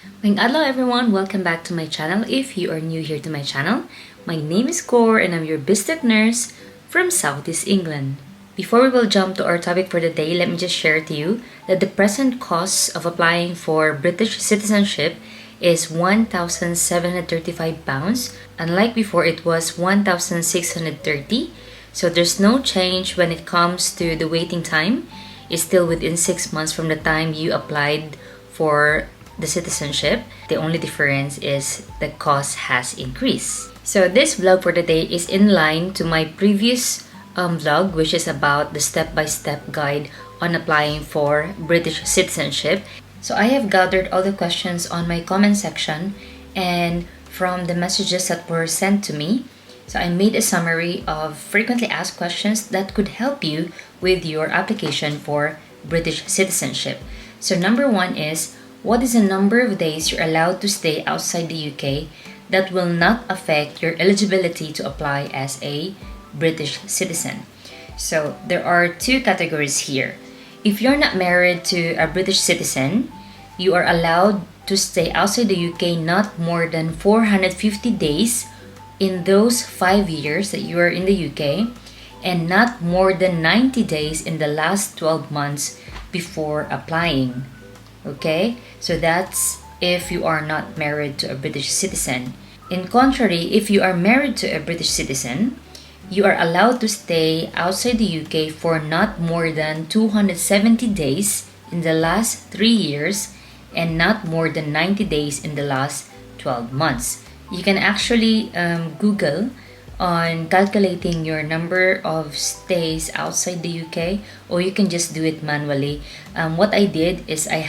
Magandang adlaw everyone! Welcome back to my channel. If you are new here to my channel, my name is Cor and I'm your business nurse from Southeast England. Before we will jump to our topic for the day, let me just share to you that the present cost of applying for British citizenship is £1,735. Unlike before, it was £1,630. So there's no change when it comes to the waiting time. It's still within 6 months from the time you applied for the citizenship. The only difference is the cost has increased. So this vlog for today is in line to my previous vlog, which is about the step-by-step guide on applying for British citizenship. So I have gathered all the questions on my comment section and from the messages that were sent to me. So I made a summary of frequently asked questions that could help you with your application for British citizenship. So number one is, what is the number of days you're allowed to stay outside the UK that will not affect your eligibility to apply as a British citizen? So there are two categories here. If you're not married to a British citizen, you are allowed to stay outside the UK not more than 450 days in those 5 years that you are in the UK and not more than 90 days in the last 12 months before applying. Okay, so that's if you are not married to a British citizen. In contrary, if you are married to a British citizen, you are allowed to stay outside the UK for not more than 270 days in the last 3 years and not more than 90 days in the last 12 months. You can actually Google on calculating your number of stays outside the UK, or you can just do it manually. What I did is I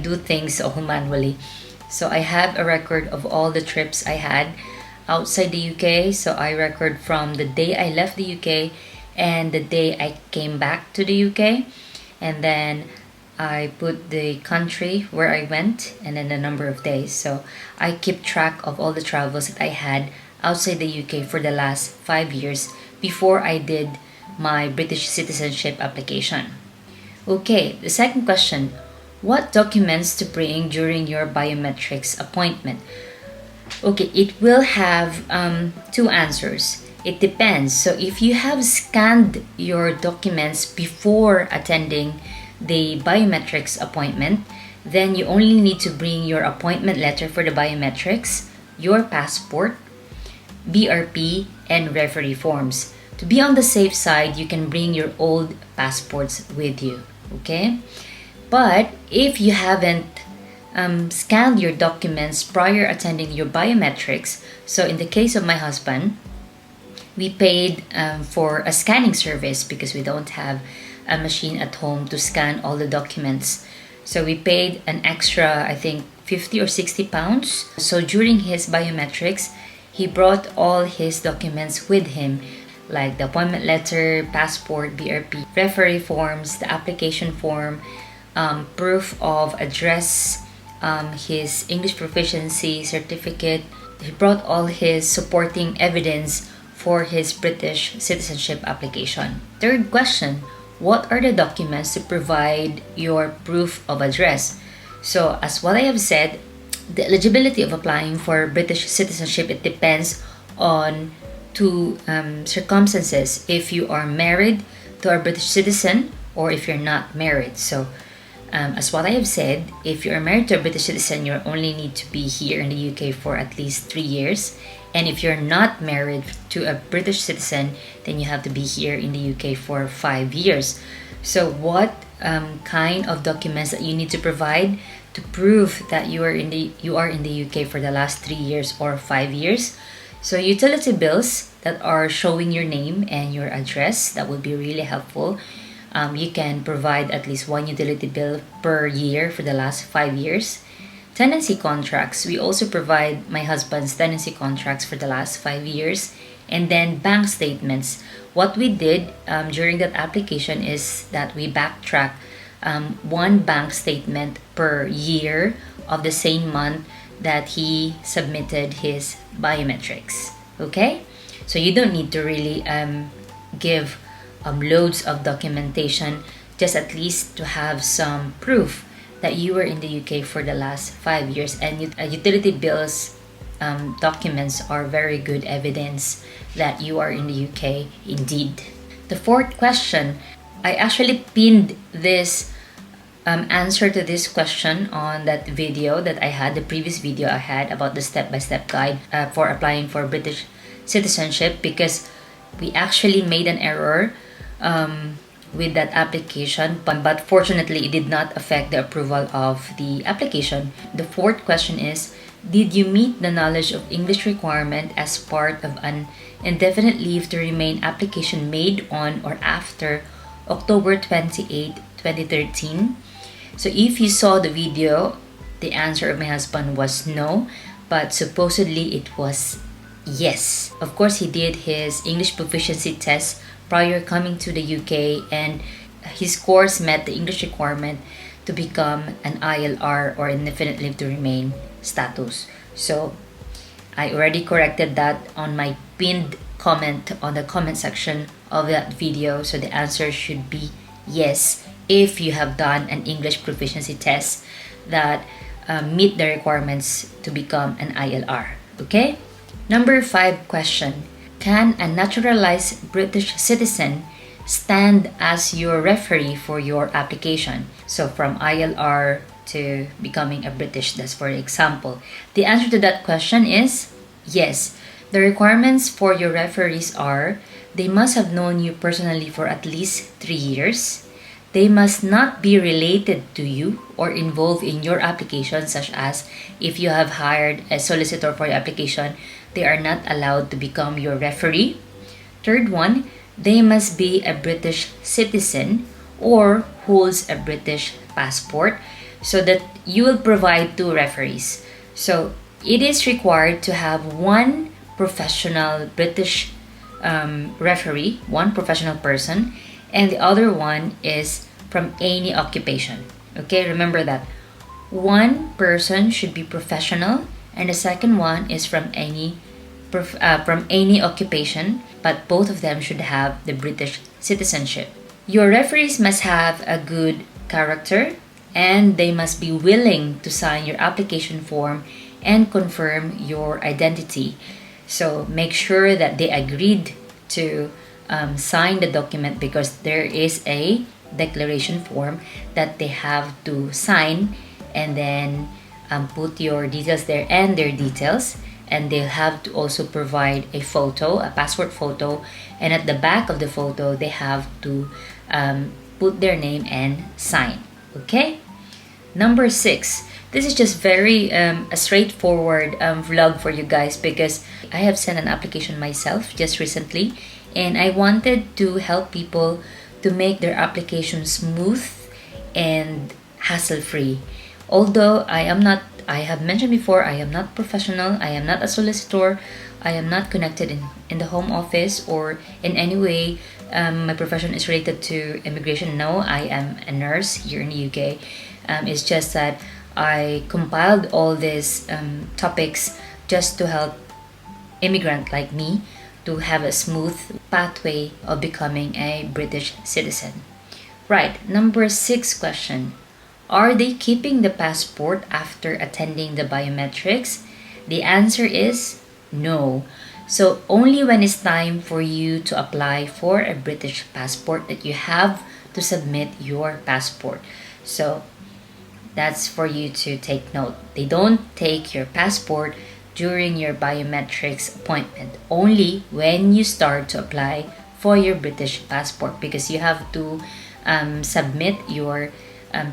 do things all manually. So I have a record of all the trips I had outside the UK. So I record from the day I left the UK and the day I came back to the UK. And then I put the country where I went and then the number of days. So I keep track of all the travels that I had outside the UK for the last 5 years before I did my British citizenship application. Okay, the second question, what documents to bring during your biometrics appointment? Okay, it will have two answers. It depends. So if you have scanned your documents before attending the biometrics appointment, then you only need to bring your appointment letter for the biometrics, your passport, BRP, and referee forms. To be on the safe side, you can bring your old passports with you, okay? But if you haven't scanned your documents prior attending your biometrics, so in the case of my husband, we paid for a scanning service because we don't have a machine at home to scan all the documents. So we paid an extra, I think, 50 or 60 pounds. So during his biometrics, he brought all his documents with him, like the appointment letter, passport, BRP, referee forms, the application form, proof of address, his English proficiency certificate. He brought all his supporting evidence for his British citizenship application. Third question, what are the documents to provide your proof of address? So as what I have said, the eligibility of applying for British citizenship, it depends on two circumstances. If you are married to a British citizen or if you're not married. So as what I have said, if you are married to a British citizen, you only need to be here in the UK for at least 3 years. And if you're not married to a British citizen, then you have to be here in the UK for 5 years. So what kind of documents that you need to provide to prove that you are in the UK for the last 3 years or 5 years? So utility bills that are showing your name and your address, that would be really helpful. You can provide at least one utility bill per year for the last 5 years. Tenancy contracts, we also provide my husband's tenancy contracts for the last 5 years. And then bank statements. What we did during that application is that we backtrack one bank statement per year of the same month that he submitted his biometrics. Okay? So you don't need to really give loads of documentation, just at least to have some proof that you were in the UK for the last 5 years, and utility bills documents are very good evidence that you are in the UK indeed. The fourth question, I actually pinned this answer to this question on that video that I had, the previous video I had about the step-by-step guide for applying for British citizenship, because we actually made an error with that application, but fortunately it did not affect the approval of the application. The fourth question is, did you meet the knowledge of English requirement as part of an indefinite leave to remain application made on or after October 28, 2013? So if you saw the video, the answer of my husband was no, but supposedly it was yes. Of course, he did his English proficiency test prior coming to the UK, and his scores met the English requirement to become an ILR, or indefinite leave to remain status. So I already corrected that on my pinned comment on the comment section of that video. So the answer should be yes if you have done an English proficiency test that meet the requirements to become an ILR. Okay? Number 5 question. Can a naturalized British citizen stand as your referee for your application? So from ILR to becoming a British, that's for example. The answer to that question is yes. The requirements for your referees are, they must have known you personally for at least 3 years. They must not be related to you or involved in your application, such as if you have hired a solicitor for your application, they are not allowed to become your referee. Third one, they must be a British citizen or holds a British passport, so that you will provide 2 referees. So it is required to have one professional British referee, one professional person, and the other one is from any occupation. Okay, remember that. One person should be professional, and the second one is from any occupation, but both of them should have the British citizenship. Your referees must have a good character, and they must be willing to sign your application form and confirm your identity. So make sure that they agreed to sign the document, because there is a declaration form that they have to sign, and then put your details there and their details, and they'll have to also provide a photo, a passport photo, and at the back of the photo they have to put their name and sign. Okay? Number 6. This is just very a straightforward vlog for you guys, because I have sent an application myself just recently, and I wanted to help people to make their application smooth and hassle-free. Although I have mentioned before, I am not professional, I am not a solicitor, I am not connected in the Home Office or in any way my profession is related to immigration. No, I am a nurse here in the UK. It's just that I compiled all these topics just to help immigrant like me to have a smooth pathway of becoming a British citizen. Right, number 6 question. Are they keeping the passport after attending the biometrics? The answer is no. So only when it's time for you to apply for a British passport that you have to submit your passport. So that's for you to take note. They don't take your passport during your biometrics appointment, only when you start to apply for your British passport, because you have to submit your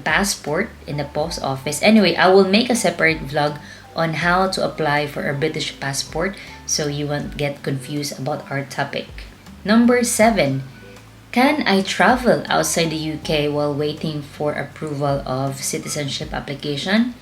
passport in the post office. Anyway, I will make a separate vlog on how to apply for a British passport, so you won't get confused about our topic. Number 7. Can I travel outside the UK while waiting for approval of citizenship application?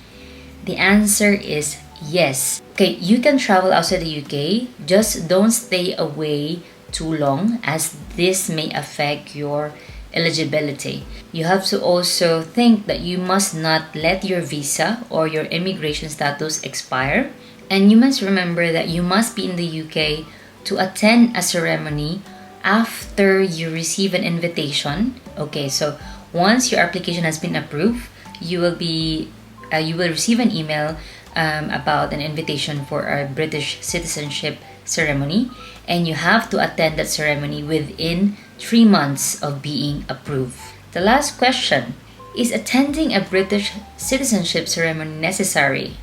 The answer is yes. Okay, you can travel outside the UK, just don't stay away too long, as this may affect your eligibility. You have to also think that you must not let your visa or your immigration status expire, and you must remember that you must be in the UK to attend a ceremony after you receive an invitation. Okay, so once your application has been approved, you will receive an email about an invitation for a British citizenship ceremony, and you have to attend that ceremony within 3 months of being approved. The last question: is attending a British citizenship ceremony necessary?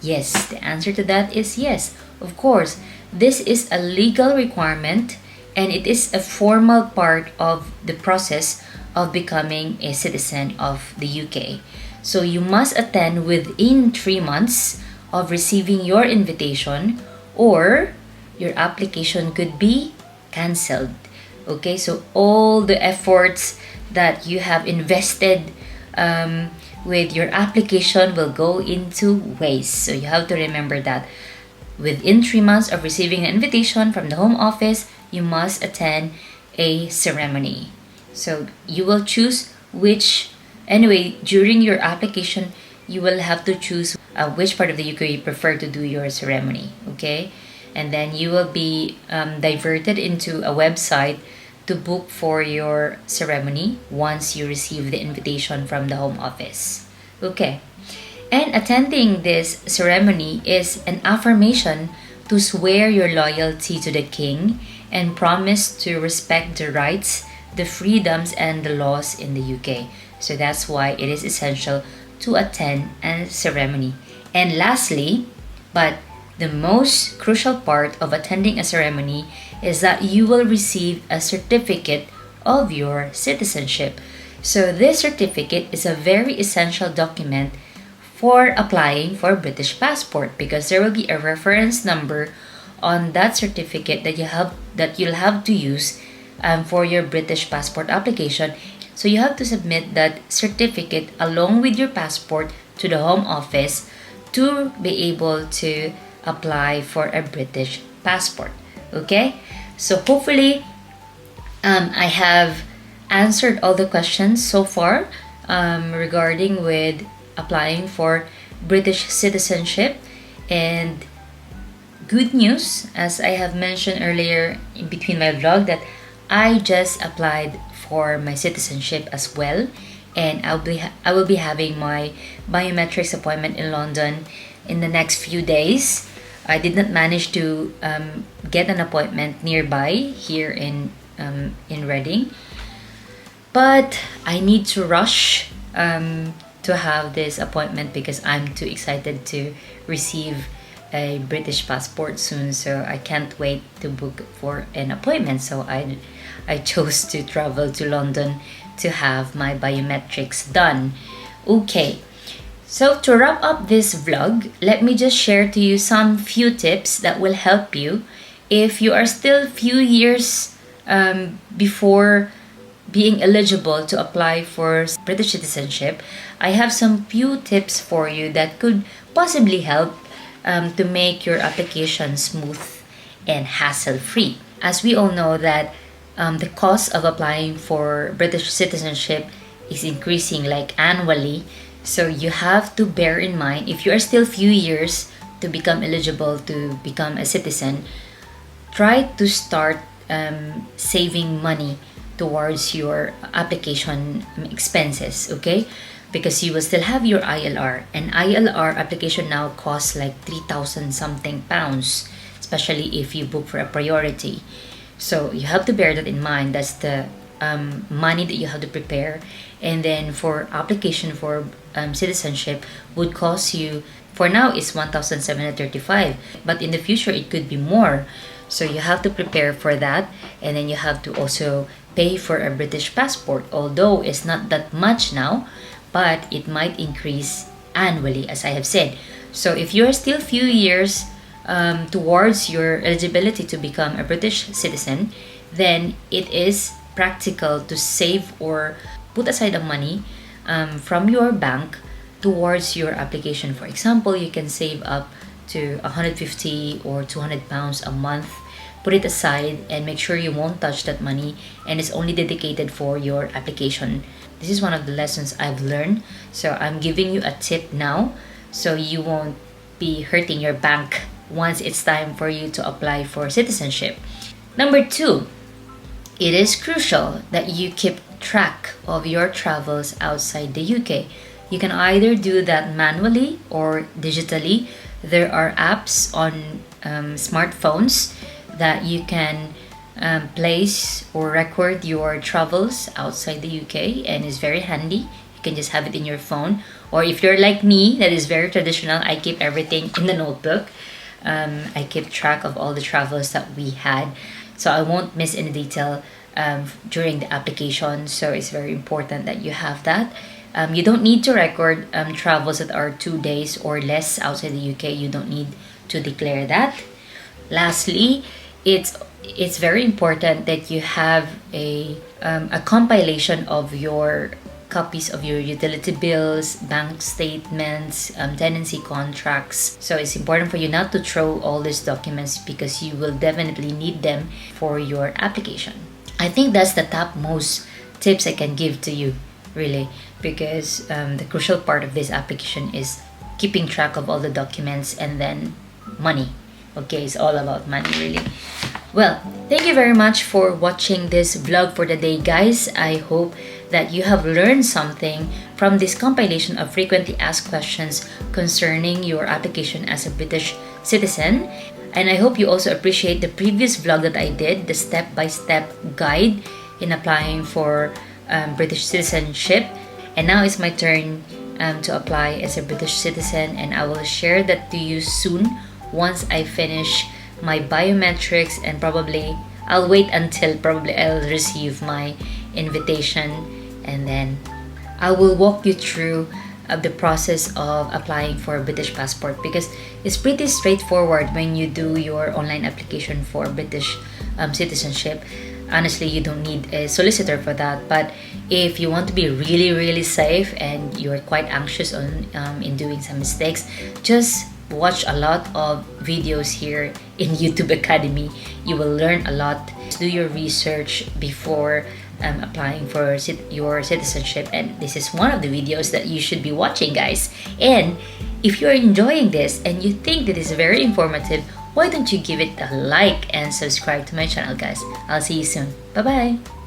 Yes, the answer to that is yes. Of course, this is a legal requirement and it is a formal part of the process of becoming a citizen of the UK. So you must attend within 3 months of receiving your invitation, or your application could be cancelled. Okay, so all the efforts that you have invested with your application will go into waste. So you have to remember that within 3 months of receiving an invitation from the Home Office, you must attend a ceremony. So you will choose during your application, you will have to choose which part of the UK you prefer to do your ceremony. Okay, and then you will be diverted into a website to book for your ceremony once you receive the invitation from the Home Office. Okay, and attending this ceremony is an affirmation to swear your loyalty to the King and promise to respect the rights, the freedoms, and the laws in the UK. So that's why it is essential to attend a ceremony. And lastly, but the most crucial part of attending a ceremony is that you will receive a certificate of your citizenship. So this certificate is a very essential document for applying for British passport, because there will be a reference number on that certificate that you'll have to use for your British passport application. So you have to submit that certificate along with your passport to the Home Office to be able to apply for a British passport. Okay, so hopefully I have answered all the questions so far regarding with applying for British citizenship. And good news, as I have mentioned earlier in between my vlog, that I just applied for my citizenship as well, and I will be having my biometrics appointment in London in the next few days. I did not manage to get an appointment nearby here in Reading, but I need to rush to have this appointment because I'm too excited to receive a British passport soon. So I can't wait to book for an appointment. So I chose to travel to London to have my biometrics done. Okay. So to wrap up this vlog, let me just share to you some few tips that will help you if you are still few years before being eligible to apply for British citizenship. I have some few tips for you that could possibly help to make your application smooth and hassle-free. As we all know that the cost of applying for British citizenship is increasing like annually. So you have to bear in mind, if you are still few years to become eligible to become a citizen, try to start saving money towards your application expenses, okay? Because you will still have your ILR, and ILR application now costs like 3,000 something pounds, especially if you book for a priority. So you have to bear that in mind. That's the money that you have to prepare. And then for application for citizenship would cost you, for now it's 1,735, but in the future it could be more. So you have to prepare for that, and then you have to also pay for a British passport, although it's not that much now, but it might increase annually, as I have said. So if you are still few years towards your eligibility to become a British citizen, then it is practical to save or put aside the money from your bank towards your application. For example, you can save up to 150 or 200 pounds a month. Put it aside and make sure you won't touch that money, and it's only dedicated for your application. This is one of the lessons I've learned, so I'm giving you a tip now so you won't be hurting your bank once it's time for you to apply for citizenship. Number 2, it is crucial that you keep track of your travels outside the UK. You can either do that manually or digitally. There are apps on smartphones that you can place or record your travels outside the UK, and it's very handy. You can just have it in your phone. Or if you're like me, that is very traditional, I keep everything in the notebook. I keep track of all the travels that we had, so I won't miss any detail during the application. So it's very important that you have that. You don't need to record travels that are 2 days or less outside the UK. You don't need to declare that. Lastly, it's very important that you have a compilation of your copies of your utility bills, bank statements, tenancy contracts. So it's important for you not to throw all these documents because you will definitely need them for your application. I think that's the top most tips I can give to you, really, because the crucial part of this application is keeping track of all the documents, and then money. Okay, it's all about money, really. Well, thank you very much for watching this vlog for the day, guys. I hope that you have learned something from this compilation of frequently asked questions concerning your application as a British citizen. And I hope you also appreciate the previous vlog that I did, the step-by-step guide in applying for British citizenship. And now it's my turn to apply as a British citizen, and I will share that to you soon once I finish my biometrics, and probably I'll wait until probably I'll receive my invitation, and then I will walk you through the process of applying for a British passport, because it's pretty straightforward when you do your online application for British citizenship. Honestly, you don't need a solicitor for that, but if you want to be really safe and you're quite anxious on in doing some mistakes, just watch a lot of videos here in YouTube Academy. You will learn a lot. Do your research before applying for your citizenship, and this is one of the videos that you should be watching, guys. And if you're enjoying this and you think that is very informative, why don't you give it a like and subscribe to my channel, guys. I'll see you soon. Bye bye.